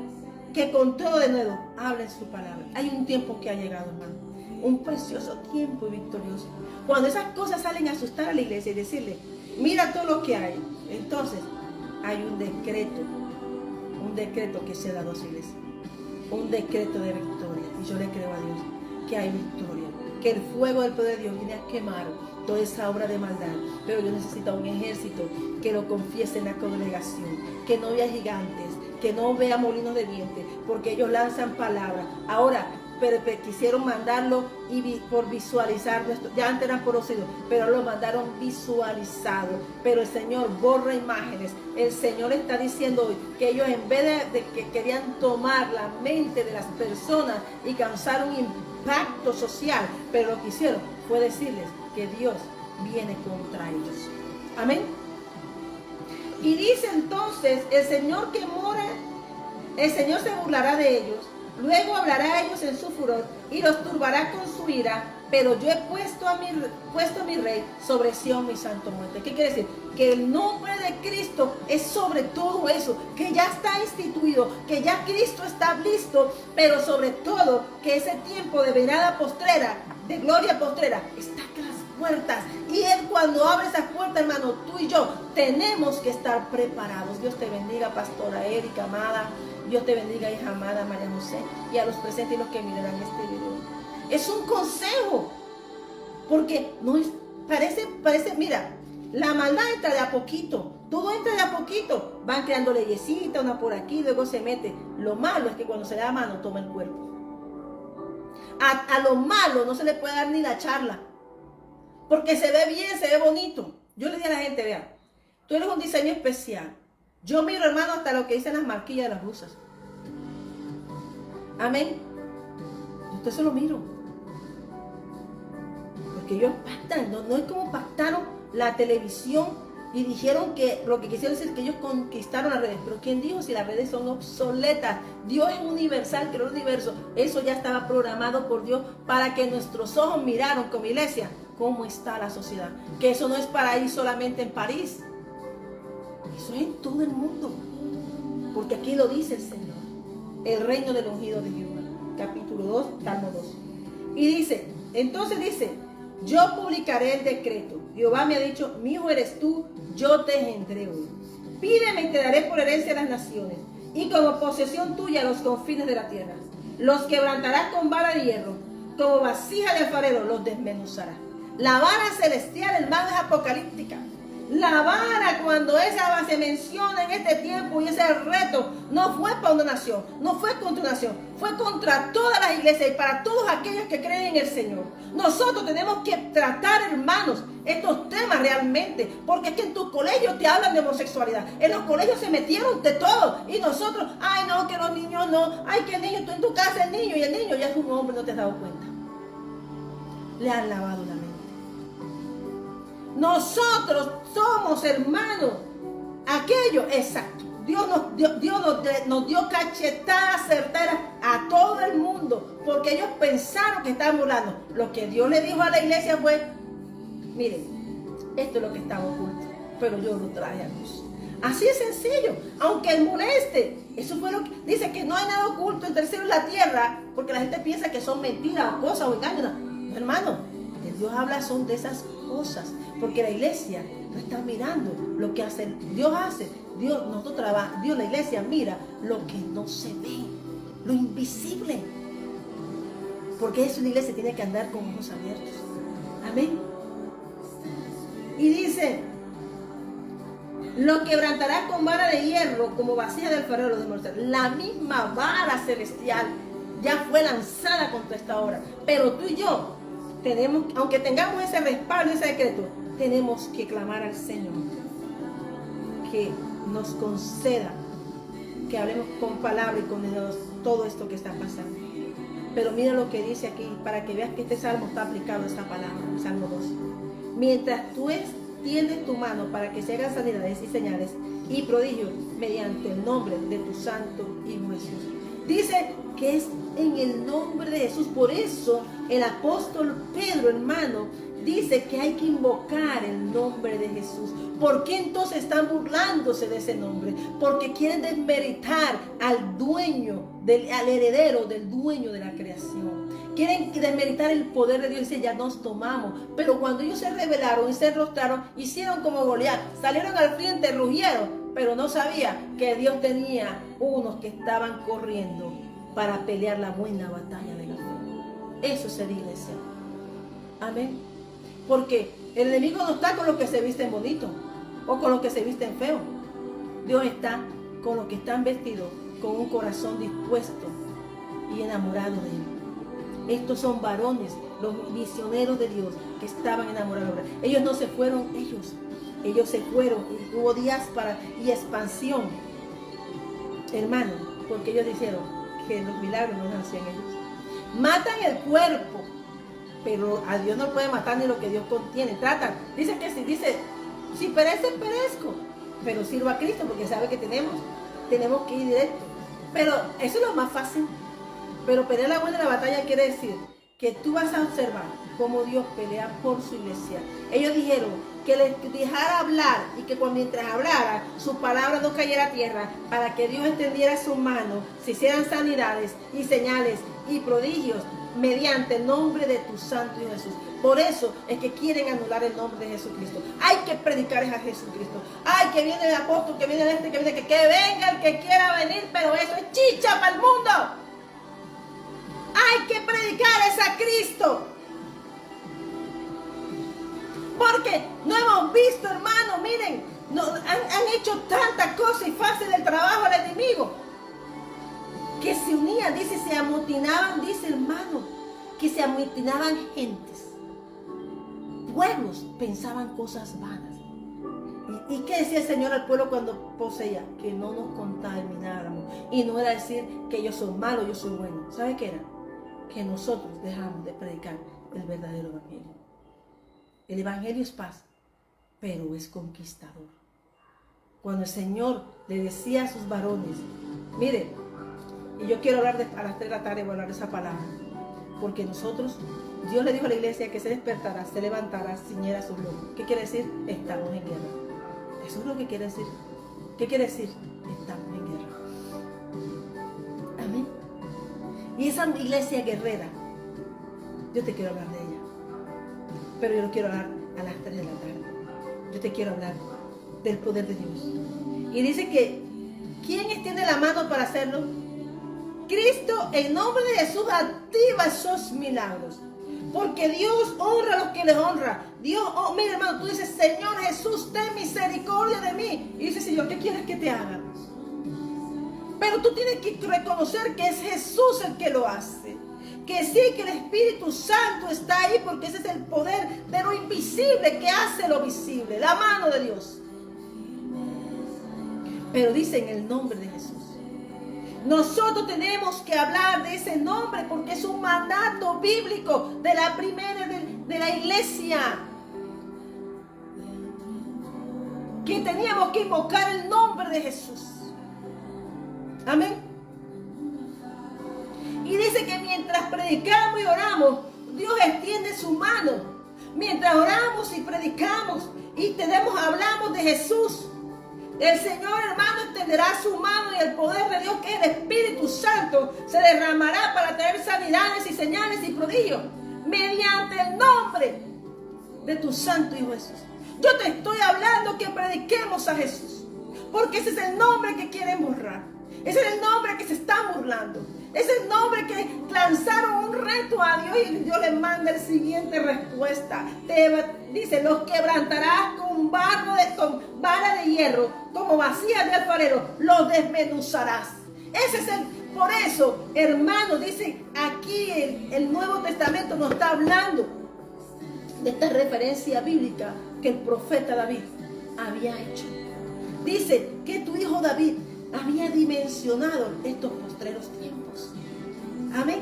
Speaker 1: que con todo de nuevo hable su palabra. Hay un tiempo que ha llegado, hermano. Un precioso tiempo y victorioso. Cuando esas cosas salen a asustar a la iglesia y decirle, mira todo lo que hay. Entonces, hay un decreto que se da a los iglesia. Un decreto de victoria. Y yo le creo a Dios que hay victoria. Que el fuego del poder de Dios viene a quemar toda esa obra de maldad. Pero yo necesito un ejército que lo confiese en la congregación. Que no vea gigantes, que no vea molinos de viento, porque ellos lanzan palabras. Ahora, pero quisieron mandarlo y por visualizar, ya antes eran por oído, pero lo mandaron visualizado. Pero el Señor borra imágenes. El Señor está diciendo hoy que ellos, en vez de que querían tomar la mente de las personas y causar un impacto social, pero lo que hicieron fue decirles que Dios viene contra ellos. Amén. Y dice entonces, el Señor se burlará de ellos, luego hablará a ellos en su furor y los turbará con su ira, pero yo he puesto a mi rey sobre Sión, mi santo monte. ¿Qué quiere decir? Que el nombre de Cristo es sobre todo eso, que ya está instituido, que ya Cristo está listo, pero sobre todo que ese tiempo de venida postrera, de gloria postrera, está a las puertas. Y Él, cuando abre esas puertas, hermano, tú y yo tenemos que estar preparados. Dios te bendiga, pastora Erika, amada. Dios te bendiga, hija amada María José, y a los presentes y los que mirarán este video. Es un consejo, porque no es, parece, mira, la maldad entra de a poquito, todo entra de a poquito, van creando leyesitas, una por aquí, luego se mete. Lo malo es que cuando se le da mano, toma el cuerpo. A lo malo no se le puede dar ni la charla, porque se ve bien, se ve bonito. Yo le digo a la gente, vea, tú eres un diseño especial. Yo miro, hermano, hasta lo que dicen las marquillas de las blusas. Amén. Usted se lo miro. Porque ellos pactan, no es como pactaron la televisión y dijeron que lo que quisieron decir que ellos conquistaron las redes. Pero ¿quién dijo si las redes son obsoletas? Dios es universal, creó el universo. Eso ya estaba programado por Dios para que nuestros ojos miraron como iglesia cómo está la sociedad. Que eso no es para ir solamente en París. Eso es en todo el mundo. Porque aquí lo dice el Señor. El reino del ungido de Jehová. Capítulo 2, Salmo 2. Y dice, entonces dice, yo publicaré el decreto. Jehová me ha dicho, mi hijo eres tú, yo te engendré hoy. Pídeme y te daré por herencia a las naciones, y como posesión tuya los confines de la tierra. Los quebrantarás con vara de hierro, como vasija de alfarero, los desmenuzará. La vara celestial, hermano, es apocalíptica. La vara, cuando esa se menciona en este tiempo y ese reto, no fue para una nación, no fue contra una nación, fue contra todas las iglesias y para todos aquellos que creen en el Señor. Nosotros tenemos que tratar, hermanos, estos temas realmente, porque es que en tus colegios te hablan de homosexualidad, en los colegios se metieron de todo, y nosotros, ay no, que los niños no, ay que el niño, tú en tu casa el niño, y el niño ya es un hombre, no te has dado cuenta. Le han lavado la mente. Nosotros somos, hermanos, aquello, exacto. Dios nos dio cachetadas certeras a todo el mundo, porque ellos pensaron que estaban burlando. Lo que Dios le dijo a la iglesia fue, miren, esto es lo que estaba oculto, pero yo lo traje a luz. Así es sencillo, aunque él moleste. Eso fue lo que dice, que no hay nada oculto entre el cielo y la tierra, porque la gente piensa que son mentiras o cosas o engaños. No, hermano, que Dios habla son de esas cosas, porque la iglesia no está mirando lo que hace Dios. Nosotros trabajamos, Dios, la iglesia mira lo que no se ve, lo invisible, porque eso la iglesia tiene que andar con ojos abiertos. Amén. Y dice, lo quebrantará con vara de hierro, como vasija del alfarero de mortal. La misma vara celestial ya fue lanzada contra esta hora, pero tú y yo tenemos, aunque tengamos ese respaldo, ese decreto, tenemos que clamar al Señor que nos conceda que hablemos con palabra y con Dios todo esto que está pasando. Pero mira lo que dice aquí, para que veas que este salmo está aplicado a esta palabra, el Salmo 2. Mientras tú extiendes tu mano para que se hagan sanidades y señales y prodigios mediante el nombre de tu santo Hijo Jesús. Dice que es en el nombre de Jesús. Por eso el apóstol Pedro, hermano, dice que hay que invocar el nombre de Jesús. ¿Por qué entonces están burlándose de ese nombre? Porque quieren desmeritar al dueño, al heredero del dueño de la creación. Quieren desmeritar el poder de Dios y dice, ya nos tomamos. Pero cuando ellos se rebelaron y se enrostraron, hicieron como Goliat, salieron al frente, rugieron, pero no sabía que Dios tenía unos que estaban corriendo para pelear la buena batalla de la fe. Eso es la iglesia. Amén. Porque el enemigo no está con los que se visten bonito o con los que se visten feo. Dios está con los que están vestidos con un corazón dispuesto y enamorado de Él. Estos son varones, los misioneros de Dios que estaban enamorados de Él. Ellos no se fueron, ellos se fueron, y hubo diáspora y expansión, hermano, porque ellos dijeron que los milagros no nacían ellos. Matan el cuerpo, pero a Dios no puede matar ni lo que Dios contiene. Tratan, dice que si perece, perezco, pero sirvo a Cristo porque sabe que tenemos que ir directo. Pero eso es lo más fácil. Pero pelear la buena batalla quiere decir que tú vas a observar cómo Dios pelea por su iglesia. Ellos dijeron que les dejara hablar y que mientras hablara, su palabra no cayera a tierra, para que Dios extendiera su mano, se hicieran sanidades y señales y prodigios mediante el nombre de tu santo Hijo Jesús. Por eso es que quieren anular el nombre de Jesucristo. Hay que predicar a Jesucristo. Ay, que viene el apóstol, que viene este, que viene, que venga el que quiera venir, pero eso es chicha para el mundo. Hay que predicar a Cristo. Porque no hemos visto, hermano, miren, han hecho tantas cosas y fácil el trabajo al enemigo, que se unían, dice, se amotinaban, dice, hermano, que se amotinaban gentes, pueblos, pensaban cosas vanas. ¿Y qué decía el Señor al pueblo cuando poseía? Que no nos contamináramos. Y no era decir que ellos son malos, yo soy bueno. ¿Sabe qué era? Que nosotros dejamos de predicar el verdadero evangelio. El evangelio es paz, pero es conquistador. Cuando el Señor le decía a sus varones, mire, y yo quiero hablar a las 3 de la tarde, voy a hablar de esa palabra, porque nosotros, Dios le dijo a la iglesia que se despertará, se levantará, ciñera su lomo. ¿Qué quiere decir? Estamos en guerra. Eso es lo que quiere decir. ¿Qué quiere decir? Estamos en guerra. Amén. Y esa iglesia guerrera, yo te quiero hablar de ella, pero yo no quiero hablar a las 3 de la tarde. Yo te quiero hablar del poder de Dios. Y dice que, ¿quién extiende la mano para hacerlo? Cristo, en nombre de Jesús, activa esos milagros. Porque Dios honra a los que le honra. Dios, mira hermano, tú dices, Señor Jesús, ten misericordia de mí. Y dice, Señor, ¿qué quieres que te haga? Pero tú tienes que reconocer que es Jesús el que lo hace. Que sí, que el Espíritu Santo está ahí, porque ese es el poder de lo invisible que hace lo visible, la mano de Dios. Pero dice en el nombre de Jesús. Nosotros tenemos que hablar de ese nombre porque es un mandato bíblico de la primera de la iglesia. Que teníamos que invocar el nombre de Jesús. Amén. Y dice que mientras predicamos y oramos, Dios extiende su mano. Mientras oramos y predicamos y hablamos de Jesús, el Señor, hermano, extenderá su mano y el poder de Dios, que es el Espíritu Santo, se derramará para traer sanidades y señales y prodigios mediante el nombre de tu Santo Hijo Jesús. Yo te estoy hablando que prediquemos a Jesús, porque ese es el nombre que quieren borrar. Ese es el nombre que se están burlando. Es el nombre que lanzaron un reto a Dios y Dios le manda la siguiente respuesta. Dice, los quebrantarás con vara de hierro, como vasijas de alfarero, los desmenuzarás. Por eso, hermano, dice aquí el Nuevo Testamento nos está hablando de esta referencia bíblica que el profeta David había hecho. Dice que tu hijo David había dimensionado estos postreros tiempos. Amén.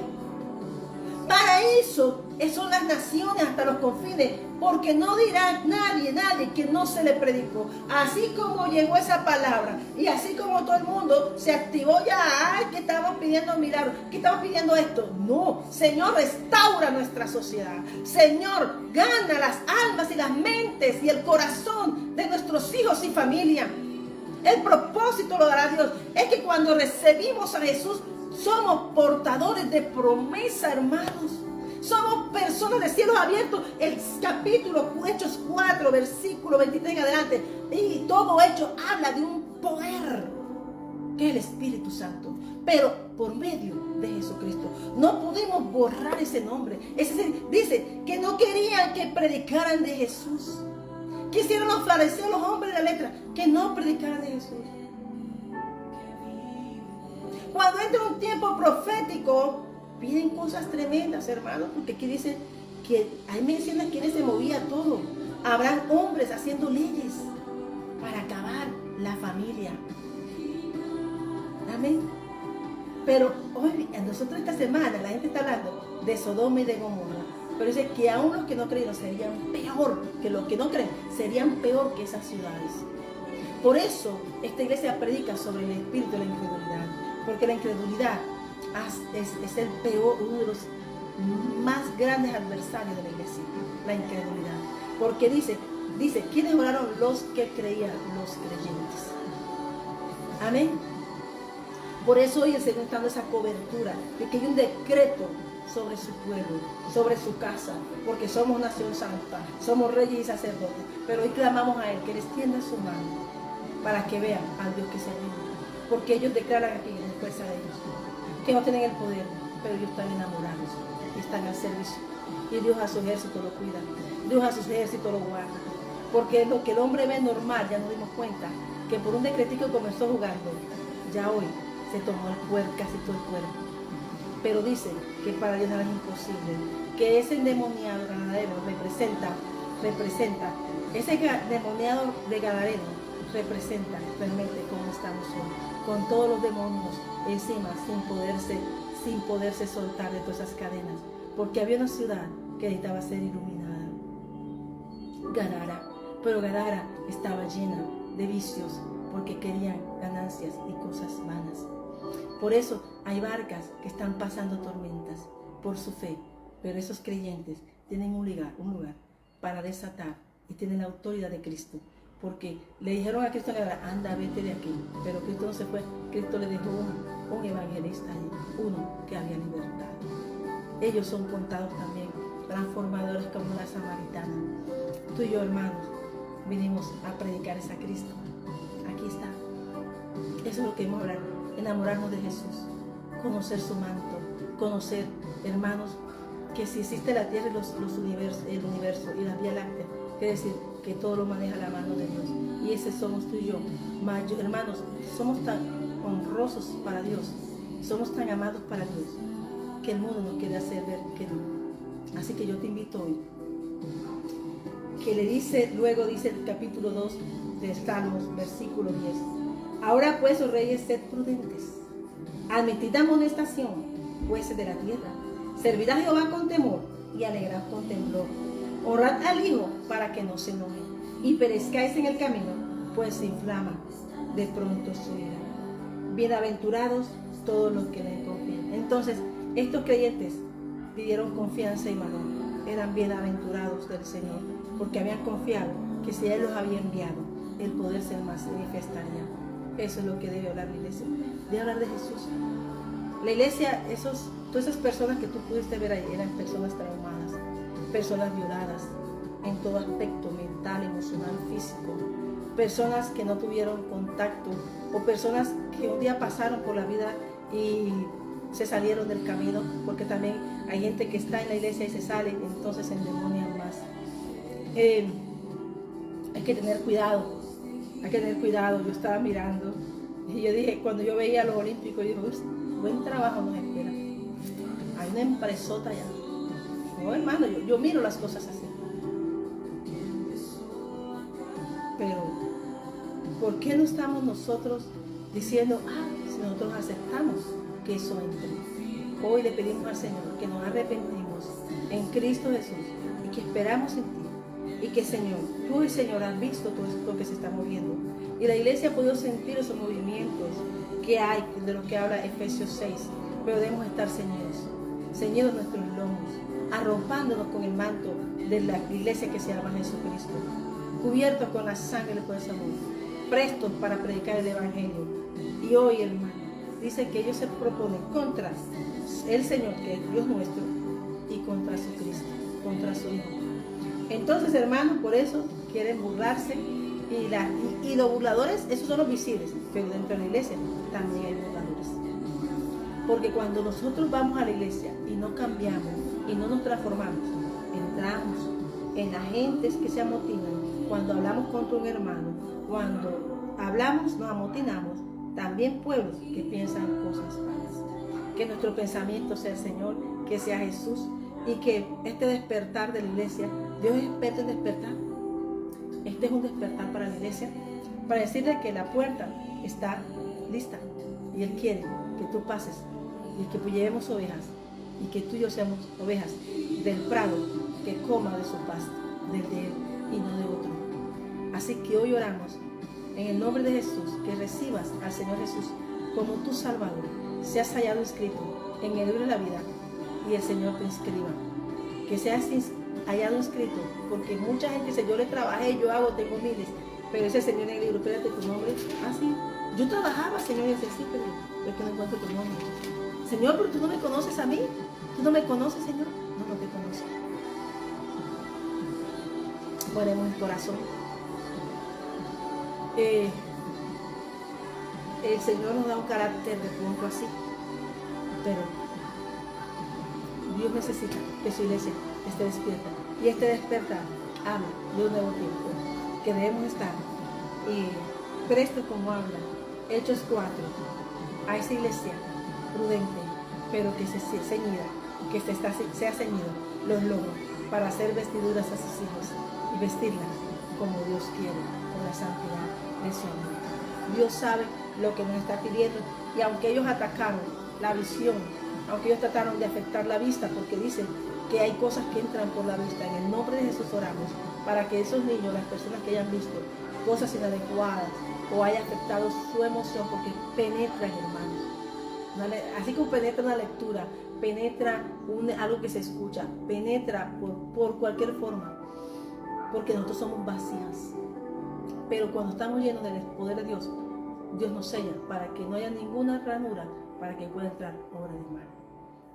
Speaker 1: Para eso son las naciones hasta los confines, porque no dirá nadie que no se le predicó. Así como llegó esa palabra y así como todo el mundo se activó ya, ay, que estamos pidiendo milagros, que estamos pidiendo esto. No, Señor, restaura nuestra sociedad. Señor, gana las almas y las mentes y el corazón de nuestros hijos y familia. El propósito lo dará Dios. Es que cuando recibimos a Jesús, somos portadores de promesa, hermanos. Somos personas de cielos abiertos. El capítulo Hechos 4, versículo 23 en adelante. Y todo hecho habla de un poder, que es el Espíritu Santo. Pero por medio de Jesucristo. No podemos borrar ese nombre. Dice que no querían que predicaran de Jesús. Quisieron los fariseos, los hombres de la letra, que no predicaran de Jesús. Cuando entra un tiempo profético, piden cosas tremendas, hermanos, porque aquí dice que hay menciones que se movía todo. Habrán hombres haciendo leyes para acabar la familia. Amén. Pero hoy, nosotros esta semana, la gente está hablando de Sodoma y de Gomorra. Pero dice que aún los que no creyeron serían peor que los que no creen, serían peor que esas ciudades. Por eso esta iglesia predica sobre el espíritu de la incredulidad, porque la incredulidad es el peor, uno de los más grandes adversarios de la iglesia, la incredulidad. Porque dice, ¿quiénes oraron? Los que creían, los creyentes. Amén. Por eso hoy el Señor está dando esa cobertura, de que hay un decreto sobre su pueblo, sobre su casa, porque somos nación santa, somos reyes y sacerdotes. Pero hoy clamamos a Él que les tienda su mano para que vean al Dios que se vive, porque ellos declaran aquí en la fuerza de ellos que no tienen el poder, pero ellos están enamorados y están al servicio, y Dios a su ejército lo cuida, Dios a su ejército lo guarda, porque lo que el hombre ve normal, ya nos dimos cuenta que por un decretico comenzó jugando, ya hoy se tomó casi todo el cuerpo. Pero dice que para Dios nada es imposible, que ese endemoniado ganadero representa, ese endemoniado de Gadareno representa realmente cómo estamos hoy, con todos los demonios encima, sin poderse soltar de todas esas cadenas, porque había una ciudad que necesitaba ser iluminada, Gadara, pero Gadara estaba llena de vicios, porque querían ganancias y cosas vanas. Por eso hay barcas que están pasando tormentas por su fe, pero esos creyentes tienen un lugar para desatar y tienen la autoridad de Cristo, porque le dijeron a Cristo, anda, vete de aquí, pero Cristo no se fue. Cristo le dejó un evangelista ahí, uno que había libertad. Ellos son contados también, transformadores como la samaritana. Tú y yo, hermanos, vinimos a predicar a Cristo. Aquí está. Eso es lo que hemos hablado. Enamorarnos de Jesús, conocer su manto, conocer, hermanos, que si existe la tierra y el universo y la Vía Láctea, quiere decir que todo lo maneja la mano de Dios. Y ese somos tú y yo. Hermanos, somos tan honrosos para Dios, somos tan amados para Dios, que el mundo nos quiere hacer ver que no. Así que yo te invito hoy, que le dice, luego dice el capítulo 2 de Salmos, versículo 10. Ahora pues, oh reyes, sed prudentes, admitid amonestación, jueces de la tierra, servid a Jehová con temor y alegrad con temblor. Honrad al Hijo para que no se enoje y perezcáis en el camino, pues se inflama de pronto su ira. Bienaventurados todos los que le confían. Entonces, estos creyentes pidieron confianza y valor. Eran bienaventurados del Señor, porque habían confiado que si Él los había enviado, el poder se manifestaría. Eso es lo que debe hablar la iglesia. Debe hablar de Jesús. La iglesia, todas esas personas que tú pudiste ver ahí, eran personas traumadas, personas violadas en todo aspecto, mental, emocional, físico, personas que no tuvieron contacto, o personas que un día pasaron por la vida y se salieron del camino, porque también hay gente que está en la iglesia y se sale, entonces se endemonian más. Hay que tener cuidado, Yo estaba mirando y yo dije, cuando yo veía a los olímpicos, yo dije, buen trabajo nos espera. Hay una empresota allá. No, hermano, yo miro las cosas así. Pero, ¿por qué no estamos nosotros diciendo, si nosotros aceptamos que eso entre? Hoy le pedimos al Señor que nos arrepentimos en Cristo Jesús y que esperamos en ti. Y que, Señor, tú, el Señor, has visto todo esto que se está moviendo. Y la iglesia ha podido sentir esos movimientos que hay, de los que habla Efesios 6. Pero debemos estar ceñidos nuestros lomos, arropándonos con el manto de la iglesia que se llama Jesucristo, cubiertos con la sangre del poder amor, prestos para predicar el Evangelio. Y hoy, hermano, dice que ellos se proponen contra el Señor, que es Dios nuestro, y contra su Cristo, contra su Hijo. Entonces, hermanos, por eso quieren burlarse. Y los burladores, esos son los visibles, pero dentro de la iglesia también hay burladores. Porque cuando nosotros vamos a la iglesia y no cambiamos y no nos transformamos, entramos en agentes que se amotinan. Cuando hablamos contra un hermano, cuando hablamos, nos amotinamos. También pueblos que piensan cosas malas. Que nuestro pensamiento sea el Señor, que sea Jesús, y que este despertar de la iglesia, Dios es experto en despertar. Este es un despertar para la iglesia, para decirle que la puerta está lista y Él quiere que tú pases y que llevemos ovejas, y que tú y yo seamos ovejas del prado que coma de su pasto, del de Él y no de otro. Así que hoy oramos en el nombre de Jesús, que recibas al Señor Jesús como tu Salvador, seas hallado inscrito en el libro de la vida y el Señor te inscriba. Que seas hallado inscrito, porque mucha gente dice, yo le trabajé, yo hago, tengo miles, pero ese Señor en el libro, espérate tu nombre. Sí, yo trabajaba, Señor, y decía, sí, pero es que no encuentro tu nombre. Señor, pero tú no me conoces a mí, tú no me conoces, Señor. No te conozco. Ponemos el corazón. El Señor nos da un carácter de pronto así, pero Dios necesita que su iglesia esté despierta, y este despertar habla de un nuevo tiempo, que debemos estar prestos como habla Hechos 4, a esa iglesia prudente, pero que se ceñida, que sea ceñido los lomos para hacer vestiduras a sus hijos y vestirla como Dios quiere, con la santidad de su amor. Dios sabe lo que nos está pidiendo, y aunque ellos atacaron la visión, aunque ellos trataron de afectar la vista, porque dicen que hay cosas que entran por la vista, en el nombre de Jesús oramos para que esos niños, las personas que hayan visto cosas inadecuadas o haya afectado su emoción, porque penetran, hermanos, así como penetra una lectura, penetra algo que se escucha, penetra por cualquier forma, porque nosotros somos vacías. Pero cuando estamos llenos del poder de Dios, Dios nos sella para que no haya ninguna ranura, para que pueda entrar obra de mal.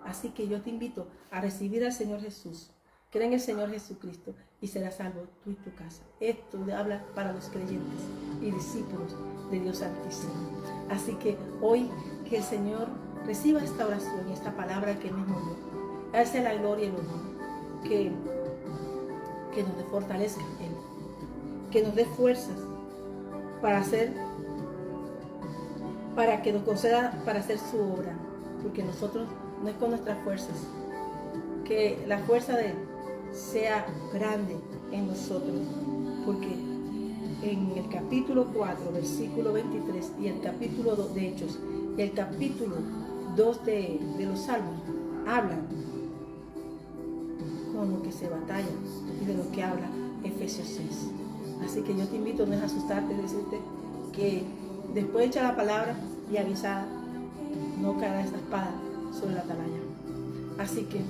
Speaker 1: Así que yo te invito a recibir al Señor Jesús. Cree en el Señor Jesucristo y serás salvo tú y tu casa. Esto habla para los creyentes y discípulos de Dios Santísimo. Así que hoy que el Señor reciba esta oración y esta palabra que Él mismo dio. Hace la gloria y el honor. Que nos dé fortalezca Él. Que nos dé fuerzas para que nos conceda para hacer su obra. Porque nosotros no es con nuestras fuerzas. Que la fuerza de Él sea grande en nosotros. Porque en el capítulo 4, versículo 23 y el capítulo 2 de Hechos y el capítulo 2 de los Salmos hablan con lo que se batalla y de lo que habla Efesios 6. Así que yo te invito, no es asustarte, es decirte que después de echar la palabra y avisada, no caerá esta espada sobre la atalaya. Así que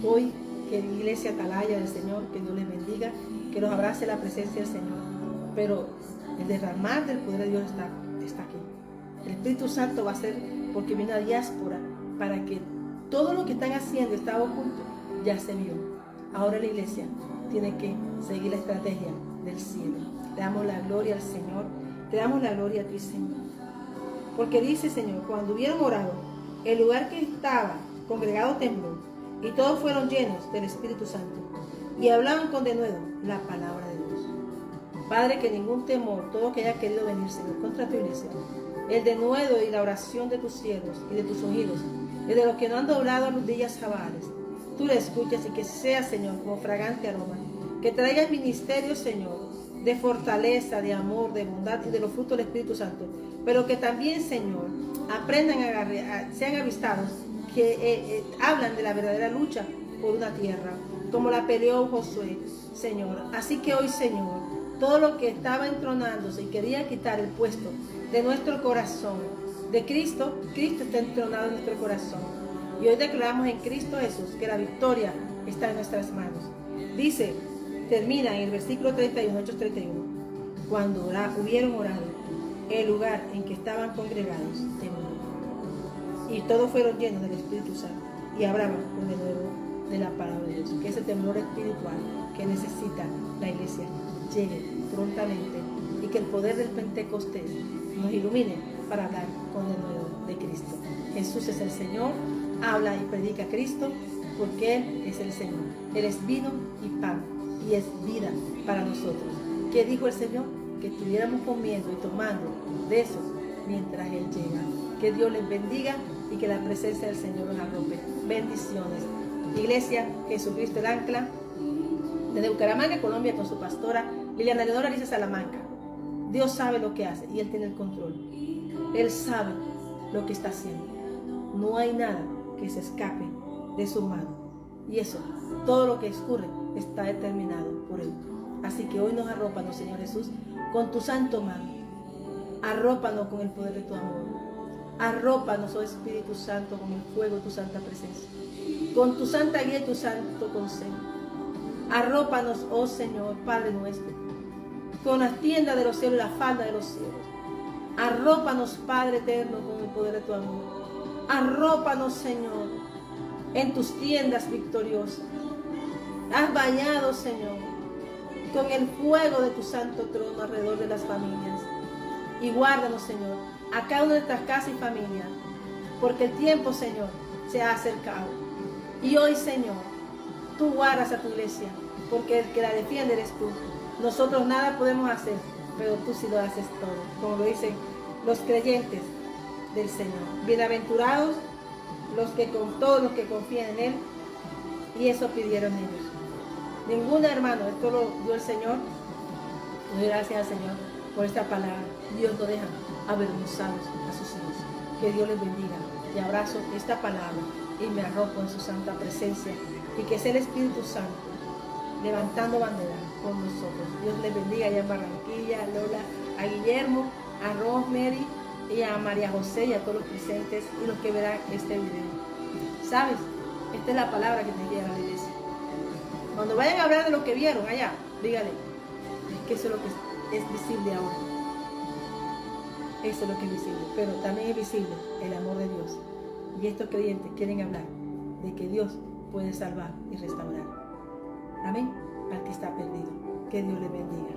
Speaker 1: hoy, que la iglesia atalaya del Señor, que Dios les bendiga, que los abrace la presencia del Señor. Pero el derramar del poder de Dios está aquí. El Espíritu Santo va a ser, porque viene una diáspora, para que todo lo que están haciendo estaba oculto, ya se vio. Ahora la iglesia tiene que seguir la estrategia del cielo. Le damos la gloria al Señor, te damos la gloria a ti, Señor. Porque dice, Señor, cuando hubieron orado, el lugar que estaba congregado tembló, y todos fueron llenos del Espíritu Santo, y hablaban con denuedo la palabra de Dios. Padre, que ningún temor, todo que haya querido venir, Señor, contra tu iglesia, el denuedo y la oración de tus siervos y de tus ungidos, y de los que no han doblado rodillas a Baales, tú le escuchas, y que sea, Señor, como fragante aroma, que traiga el ministerio, Señor, de fortaleza, de amor, de bondad y de los frutos del Espíritu Santo, pero que también, Señor, aprendan sean avistados, que hablan de la verdadera lucha por una tierra, como la peleó Josué, Señor. Así que hoy, Señor, todo lo que estaba entronándose y quería quitar el puesto de nuestro corazón, de Cristo, Cristo está entronado en nuestro corazón. Y hoy declaramos en Cristo Jesús que la victoria está en nuestras manos. Dice, termina en el versículo 31, Hechos 31, cuando hubieron orado, el lugar en que estaban congregados tembló, y todos fueron llenos del Espíritu Santo y hablaban con de nuevo de la palabra de Dios. Que ese temblor espiritual que necesita la iglesia llegue prontamente, y que el poder del Pentecostés nos ilumine para hablar con de nuevo de Cristo. Jesús es el Señor, habla y predica a Cristo, porque Él es el Señor. Él es vino y pan, y es vida para nosotros. ¿Qué dijo el Señor? Que estuviéramos comiendo y tomando de eso mientras Él llega. Que Dios les bendiga y que la presencia del Señor los arrope. Bendiciones. Iglesia Jesucristo el Ancla, desde Bucaramanga, Colombia, con su pastora Liliana Leonora Alicia Salamanca. Dios sabe lo que hace y Él tiene el control. Él sabe lo que está haciendo. No hay nada que se escape de su mano. Y eso, todo lo que ocurre, está determinado por Él. Así que hoy nos arrópanos, Señor Jesús, con tu santo mano. Arrópanos con el poder de tu amor. Arrópanos, oh Espíritu Santo, con el fuego de tu santa presencia, con tu santa guía y tu santo consejo. Arrópanos, oh Señor, Padre nuestro, con las tiendas de los cielos y la falda de los cielos. Arrópanos, Padre eterno, con el poder de tu amor. Arrópanos, Señor, en tus tiendas victoriosas. Has bañado, Señor, con el fuego de tu santo trono alrededor de las familias. Y guárdanos, Señor, a cada una de nuestras casas y familias, porque el tiempo, Señor, se ha acercado. Y hoy, Señor, tú guardas a tu iglesia, porque el que la defiende eres tú. Nosotros nada podemos hacer, pero tú sí lo haces todo, como lo dicen los creyentes del Señor. Bienaventurados todos los que confían en Él, y eso pidieron ellos. Ningún hermano, esto lo dio el Señor. Doy gracias al Señor por esta palabra. Dios no deja avergonzados a sus hijos. Que Dios les bendiga. Y abrazo esta palabra y me arropo en su santa presencia, y que sea el Espíritu Santo levantando bandera con nosotros. Dios les bendiga allá en Barranquilla, a Lola, a Guillermo, a Rosemary y a María José y a todos los presentes y los que verán este video. ¿Sabes? Esta es la palabra que te llega a la iglesia. Cuando vayan a hablar de lo que vieron allá, dígale, es que eso es lo que es visible ahora. Eso es lo que es visible, pero también es visible el amor de Dios. Y estos creyentes quieren hablar de que Dios puede salvar y restaurar. Amén. Al que está perdido. Que Dios le bendiga.